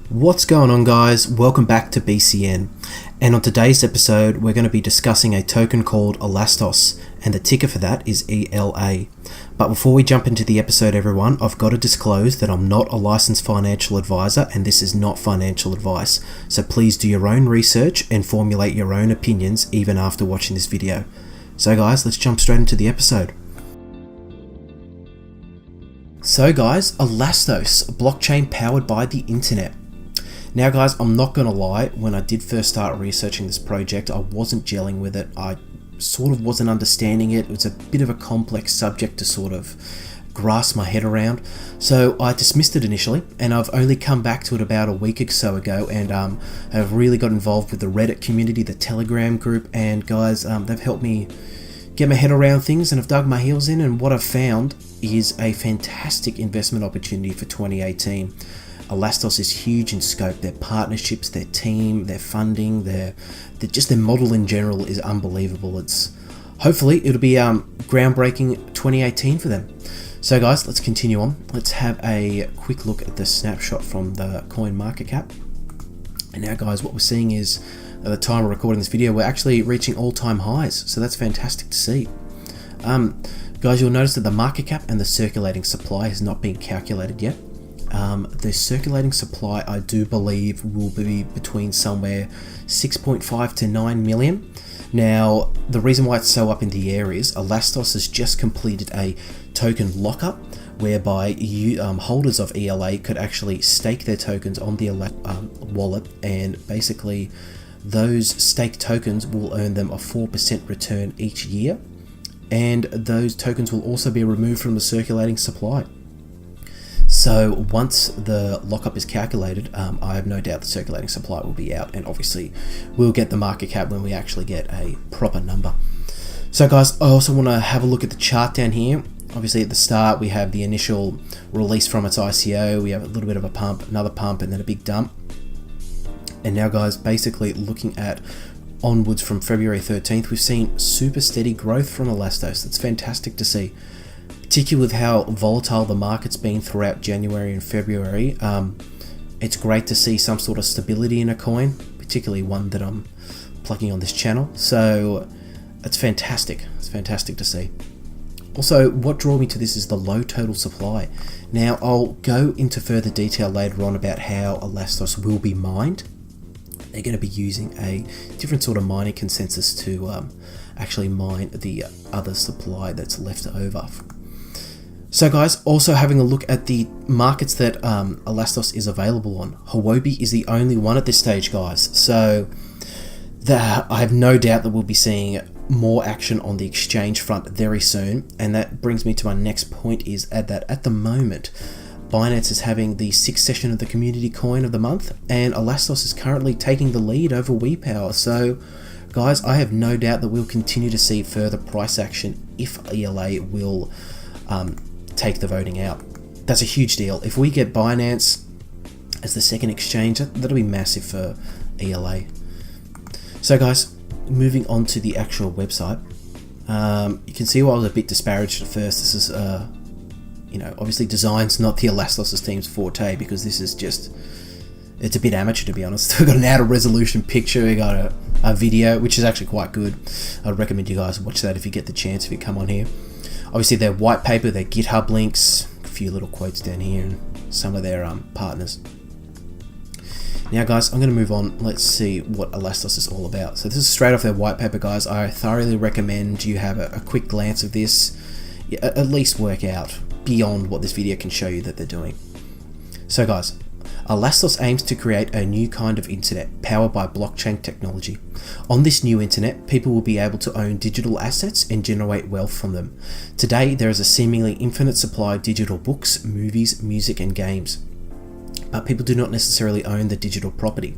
What's going on, guys? Welcome back to BCN, and on today's episode we're going to be discussing a token called Elastos, and the ticker for that is ELA. But before we jump into the episode, everyone, I've got to disclose that I'm not a licensed financial advisor and this is not financial advice, so please do your own research and formulate your own opinions even after watching this video. So guys, let's jump straight into the episode. So guys, Elastos, a blockchain powered by the internet. Now guys, I'm not gonna lie, when I did first start researching this project, I wasn't gelling with it. I sort of wasn't understanding it. It was a bit of a complex subject to sort of grasp my head around. So I dismissed it initially, and I've only come back to it about a week or so ago, and have really got involved with the Reddit community, the Telegram group, and guys, they've helped me get my head around things, and I've dug my heels in, and what I've found is a fantastic investment opportunity for 2018. Elastos is huge in scope. Their partnerships, their team, their funding, their model in general is unbelievable. Hopefully it'll be groundbreaking 2018 for them. So guys, let's continue on. Let's have a quick look at the snapshot from the coin market cap. And now guys, what we're seeing is at the time of recording this video, we're actually reaching all-time highs. So that's fantastic to see. Guys, you'll notice that the market cap and the circulating supply has not been calculated yet. The circulating supply, I do believe, will be between somewhere 6.5 to 9 million. Now, the reason why it's so up in the air is Elastos has just completed a token lockup whereby holders of ELA could actually stake their tokens on the wallet, and basically those staked tokens will earn them a 4% return each year, and those tokens will also be removed from the circulating supply. So once the lockup is calculated, I have no doubt the circulating supply will be out, and obviously we'll get the market cap when we actually get a proper number. So guys, I also want to have a look at the chart down here. Obviously at the start we have the initial release from its ICO, we have a little bit of a pump, another pump, and then a big dump. And now guys, basically looking at onwards from February 13th, we've seen super steady growth from Elastos. That's fantastic to see, particularly with how volatile the market's been throughout January and February. It's great to see some sort of stability in a coin, particularly one that I'm plugging on this channel. So it's fantastic. It's fantastic to see. Also, what drew me to this is the low total supply. Now, I'll go into further detail later on about how Elastos will be mined. They're going to be using a different sort of mining consensus to actually mine the other supply that's left over. So guys, also having a look at the markets that Elastos is available on. Huobi is the only one at this stage, guys. So I have no doubt that we'll be seeing more action on the exchange front very soon. And that brings me to my next point, is that at the moment, Binance is having the 6th session of the community coin of the month, and Elastos is currently taking the lead over WePower. So guys, I have no doubt that we'll continue to see further price action if ELA will take the voting out. That's a huge deal. If we get Binance as the second exchange, that'll be massive for ELA. So guys, moving on to the actual website, you can see why I was a bit disparaged at first. This is obviously design's not the Elastos team's forte, because this is just, it's a bit amateur, to be honest. We've got an out of resolution picture, we got a video, which is actually quite good. I'd recommend you guys watch that if you get the chance, if you come on here. Obviously their white paper, their GitHub links, a few little quotes down here, and some of their partners. Now guys, I'm going to move on. Let's see what Elastos is all about. So this is straight off their white paper, guys. I thoroughly recommend you have a quick glance of this, at least work out beyond what this video can show you that they're doing. So guys, Elastos aims to create a new kind of internet powered by blockchain technology. On this new internet, people will be able to own digital assets and generate wealth from them. Today, there is a seemingly infinite supply of digital books, movies, music, and games. But people do not necessarily own the digital property.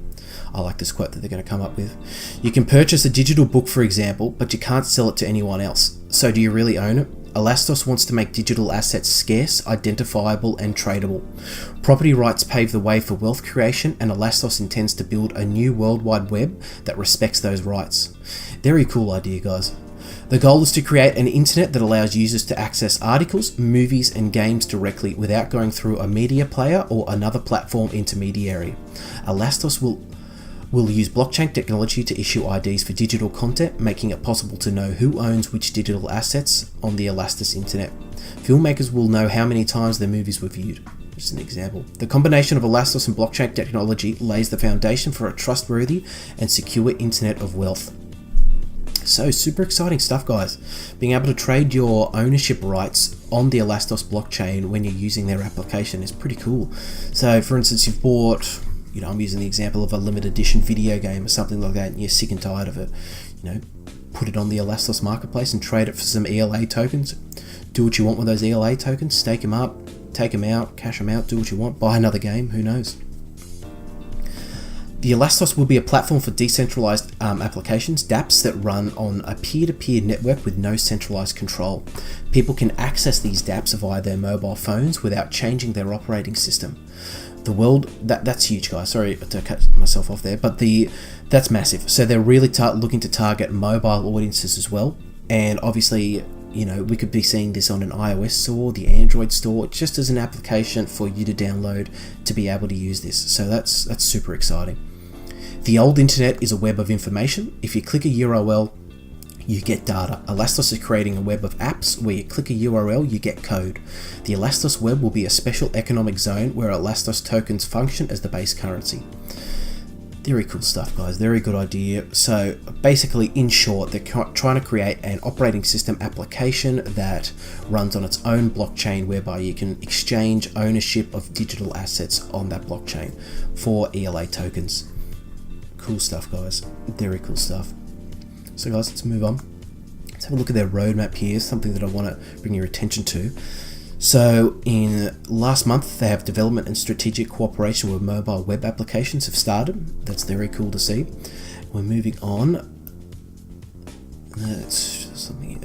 I like this quote that they're going to come up with. You can purchase a digital book, for example, but you can't sell it to anyone else. So do you really own it? Elastos wants to make digital assets scarce, identifiable, and tradable. Property rights pave the way for wealth creation, and Elastos intends to build a new world wide web that respects those rights. Very cool idea, guys. The goal is to create an internet that allows users to access articles, movies, and games directly without going through a media player or another platform intermediary. Elastos will use blockchain technology to issue IDs for digital content, making it possible to know who owns which digital assets on the Elastos internet. Filmmakers will know how many times their movies were viewed. Just an example. The combination of Elastos and blockchain technology lays the foundation for a trustworthy and secure internet of wealth. So super exciting stuff, guys. Being able to trade your ownership rights on the Elastos blockchain when you're using their application is pretty cool. So for instance, you've bought, I'm using the example of a limited edition video game or something like that, and you're sick and tired of it, put it on the Elastos marketplace and trade it for some ELA tokens. Do what you want with those ELA tokens, stake them up, take them out, cash them out, do what you want, buy another game, who knows. The Elastos will be a platform for decentralized applications, dApps, that run on a peer-to-peer network with no centralized control. People can access these dApps via their mobile phones without changing their operating system. The world, that's huge, guys. Sorry to cut myself off there, but that's massive. So they're really looking to target mobile audiences as well. And obviously, we could be seeing this on an iOS store, the Android store, just as an application for you to download to be able to use this. So that's super exciting. The old internet is a web of information. If you click a URL, you get data. Elastos is creating a web of apps where you click a URL, you get code. The Elastos web will be a special economic zone where Elastos tokens function as the base currency. Very cool stuff, guys. Very good idea. So basically, in short, they're trying to create an operating system application that runs on its own blockchain, whereby you can exchange ownership of digital assets on that blockchain for ELA tokens. Cool stuff, guys. Very cool stuff. So guys, let's move on. Let's have a look at their roadmap here, something that I want to bring your attention to. So in last month, they have development and strategic cooperation with mobile web applications have started. That's very cool to see. We're moving on.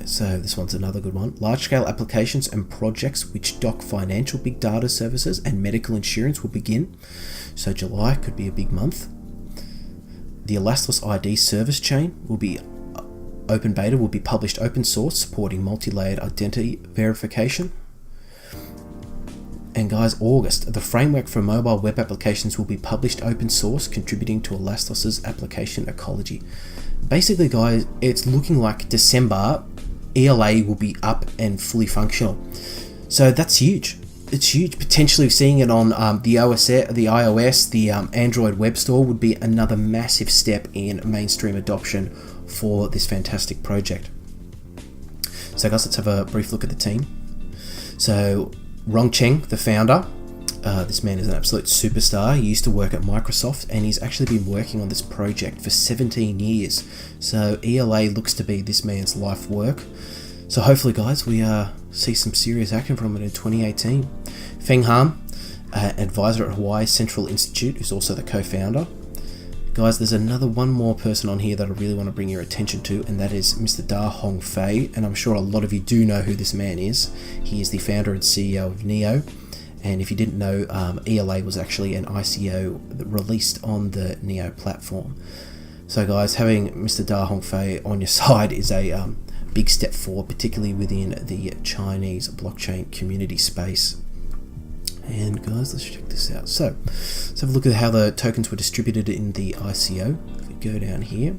So this one's another good one. Large-scale applications and projects which dock financial big data services and medical insurance will begin. So July could be a big month. The Elastos ID service chain will be open beta, will be published open source, supporting multi-layered identity verification. And guys, August, the framework for mobile web applications will be published open source, contributing to Elastos's application ecology. Basically, guys, it's looking like December, ELA will be up and fully functional. So that's huge. It's huge. Potentially seeing it on the iOS, the Android web store would be another massive step in mainstream adoption for this fantastic project. So guys, let's have a brief look at the team. So Rong Cheng, the founder, this man is an absolute superstar. He used to work at Microsoft and he's actually been working on this project for 17 years. So ELA looks to be this man's life work. So hopefully, guys, we see some serious action from it in 2018. Feng Han, advisor at Hawaii Central Institute, who's also the co-founder. Guys, there's one more person on here that I really want to bring your attention to, and that is Mr. Da Hongfei, and I'm sure a lot of you do know who this man is. He is the founder and CEO of NEO, and if you didn't know, ELA was actually an ICO released on the NEO platform. So guys, having Mr. Da Hongfei on your side is a big step forward, particularly within the Chinese blockchain community space. And guys, let's check this out. So let's have a look at how the tokens were distributed in the ICO. If we go down here,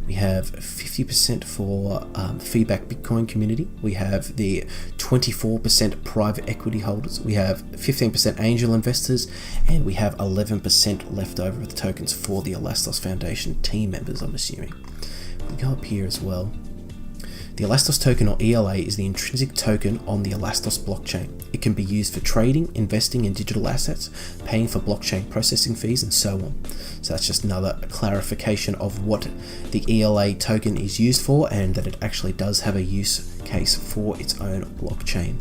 we have 50% for feedback Bitcoin community. We have the 24% private equity holders. We have 15% angel investors, and we have 11% left over of the tokens for the Elastos Foundation team members, I'm assuming. We go up here as well. The Elastos token, or ELA, is the intrinsic token on the Elastos blockchain. It can be used for trading, investing in digital assets, paying for blockchain processing fees, and so on. So that's just another clarification of what the ELA token is used for, and that it actually does have a use case for its own blockchain.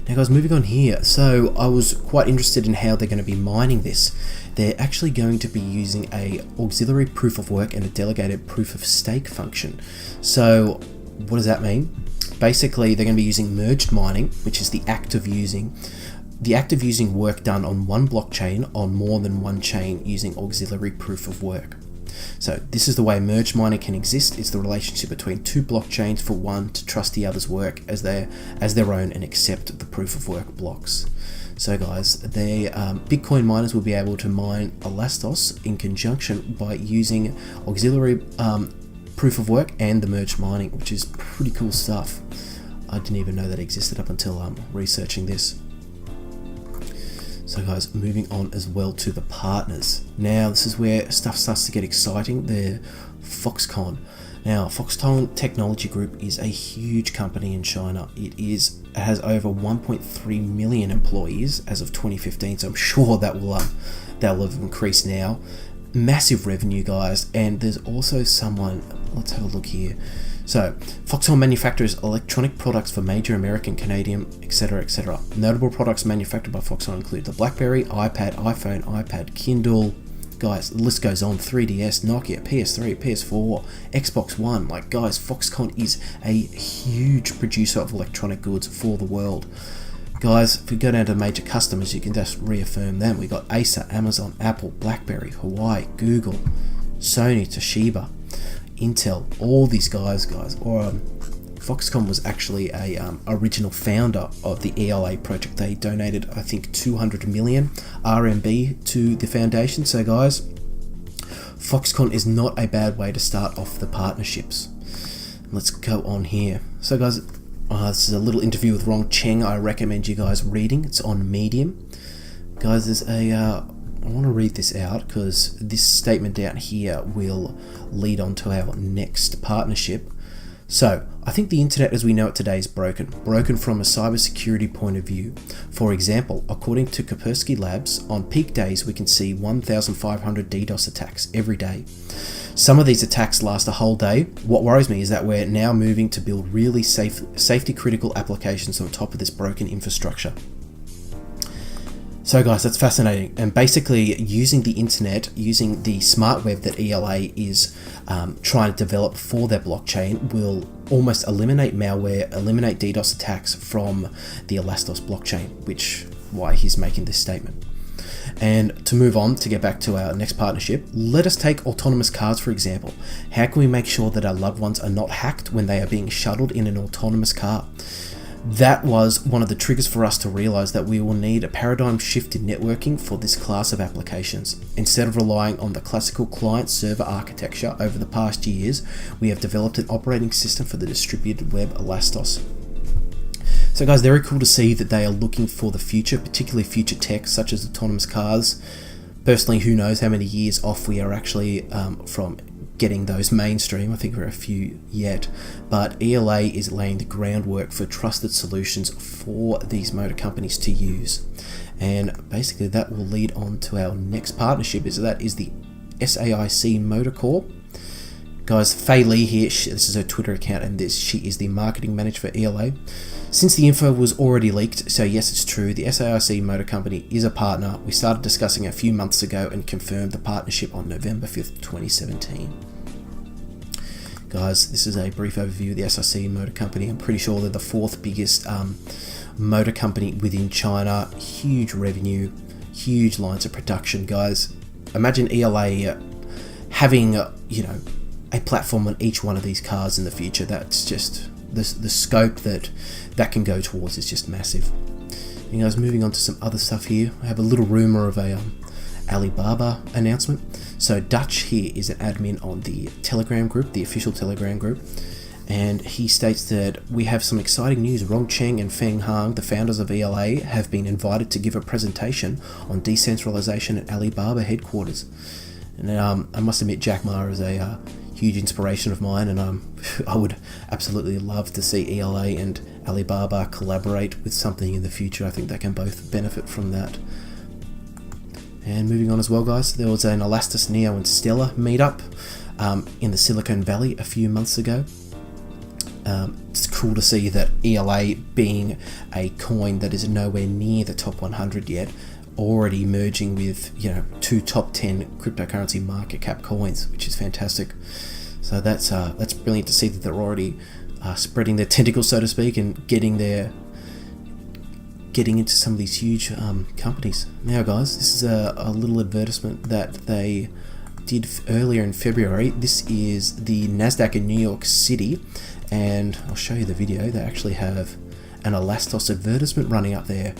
Now guys, moving on here. So I was quite interested in how they're going to be mining this. They're actually going to be using a auxiliary proof of work and a delegated proof of stake function. So what does that mean? Basically, they're going to be using merged mining, which is the act of using work done on one blockchain on more than one chain using auxiliary proof of work. So this is the way merge mining can exist. It's the relationship between two blockchains for one to trust the other's work as their own and accept the proof of work blocks. So guys, Bitcoin miners will be able to mine Elastos in conjunction by using auxiliary proof of work and the merged mining, which is pretty cool stuff. I didn't even know that existed up until researching this. So guys, moving on as well to the partners. Now this is where stuff starts to get exciting. The Foxconn. Now Foxconn Technology Group is a huge company in China. It has over 1.3 million employees as of 2015. So I'm sure that'll have increased now. Massive revenue, guys. And there's also someone. Let's have a look here. So, Foxconn manufactures electronic products for major American, Canadian, etc., etc. Notable products manufactured by Foxconn include the BlackBerry, iPad, iPhone, iPad, Kindle. Guys, the list goes on. 3DS, Nokia, PS3, PS4, Xbox One. Like, guys, Foxconn is a huge producer of electronic goods for the world. Guys, if we go down to major customers, you can just reaffirm them. We got Acer, Amazon, Apple, BlackBerry, Huawei, Google, Sony, Toshiba, Intel, all these guys. Foxconn was actually a original founder of the ELA project. They donated, I think, 200 million RMB to the foundation. So guys, Foxconn is not a bad way to start off the partnerships. Let's go on here. So guys, this is a little interview with Rong Cheng. I recommend you guys reading. It's on Medium. Guys, there's I want to read this out because this statement down here will lead on to our next partnership. So, I think the internet as we know it today is broken from a cybersecurity point of view. For example, according to Kaspersky Labs, on peak days we can see 1,500 DDoS attacks every day. Some of these attacks last a whole day. What worries me is that we're now moving to build really safety critical applications on top of this broken infrastructure. So guys, that's fascinating. And basically using the internet, using the smart web that ELA is trying to develop for their blockchain will almost eliminate malware, eliminate DDoS attacks from the Elastos blockchain, why he's making this statement. And to move on, to get back to our next partnership, let us take autonomous cars for example. How can we make sure that our loved ones are not hacked when they are being shuttled in an autonomous car? That was one of the triggers for us to realize that we will need a paradigm shift in networking for this class of applications. Instead of relying on the classical client-server architecture over the past years, we have developed an operating system for the distributed web Elastos. So guys, very cool to see that they are looking for the future, particularly future tech such as autonomous cars. Personally, who knows how many years off we are actually from getting those mainstream. I think we're a few yet, but ELA is laying the groundwork for trusted solutions for these motor companies to use. And basically that will lead on to our next partnership, that is the SAIC Motor Corp. Guys, Fei Li here, this is her Twitter account, and she is the marketing manager for ELA. Since the info was already leaked, so yes, it's true, the SAIC Motor Company is a partner. We started discussing a few months ago and confirmed the partnership on November 5th, 2017. Guys, this is a brief overview of the SAIC Motor Company. I'm pretty sure they're the fourth biggest motor company within China. Huge revenue, huge lines of production, guys. Imagine ELA having, a platform on each one of these cars in the future. That's just the scope that can go towards is just massive. And guys, moving on to some other stuff here. I have a little rumor of a Alibaba announcement. So Dutch here is an admin on the Telegram group, the official Telegram group, and he states that we have some exciting news. Rong Cheng and Feng Hang, the founders of ELA, have been invited to give a presentation on decentralization at Alibaba headquarters. And I must admit, Jack Ma is a huge inspiration of mine, and I would absolutely love to see ELA and Alibaba collaborate with something in the future. I think they can both benefit from that. And moving on as well, guys, there was an Elastos, Neo and Stellar meetup in the Silicon Valley a few months ago. It's cool to see that ELA, being a coin that is nowhere near the top 100 yet, already merging with two top 10 cryptocurrency market cap coins, which is fantastic. So that's brilliant to see that they're already spreading their tentacles, so to speak, and getting into some of these huge companies. Now guys, this is a little advertisement that they did earlier in February. This is the NASDAQ in New York City, and I'll show you the video. They actually have an Elastos advertisement running up there.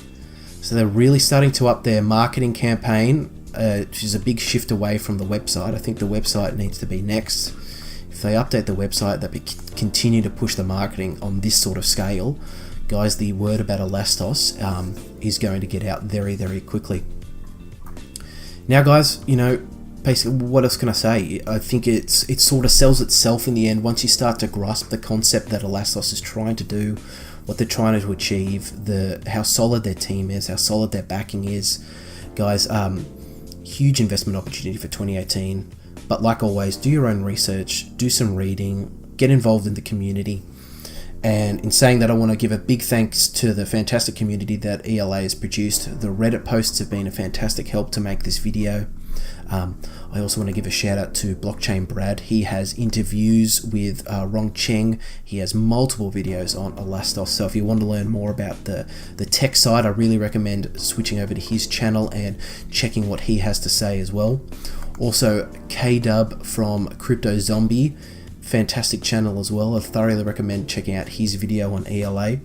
So they're really starting to up their marketing campaign, which is a big shift away from the website. I think the website needs to be next. If they update the website, they continue to push the marketing on this sort of scale, guys, the word about Elastos is going to get out very, very quickly. Now, guys, you know, basically, what else can I say? I think it sort of sells itself in the end once you start to grasp the concept that Elastos is trying to do, what they're trying to achieve, how solid their team is, how solid their backing is. Guys, huge investment opportunity for 2018. But like always, do your own research, do some reading, get involved in the community. And in saying that, I want to give a big thanks to the fantastic community that ELA has produced. The Reddit posts have been a fantastic help to make this video. I also want to give a shout out to Blockchain Brad. He has interviews with Rong Cheng. He has multiple videos on Elastos. So if you want to learn more about the tech side, I really recommend switching over to his channel and checking what he has to say as well. Also, K-Dub from Crypto Zombie. Fantastic channel as well. I thoroughly recommend checking out his video on ELA.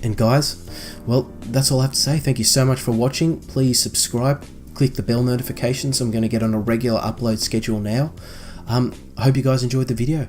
And guys, well, that's all I have to say. Thank you so much for watching. Please subscribe, click the bell notifications. I'm going to get on a regular upload schedule now. I hope you guys enjoyed the video.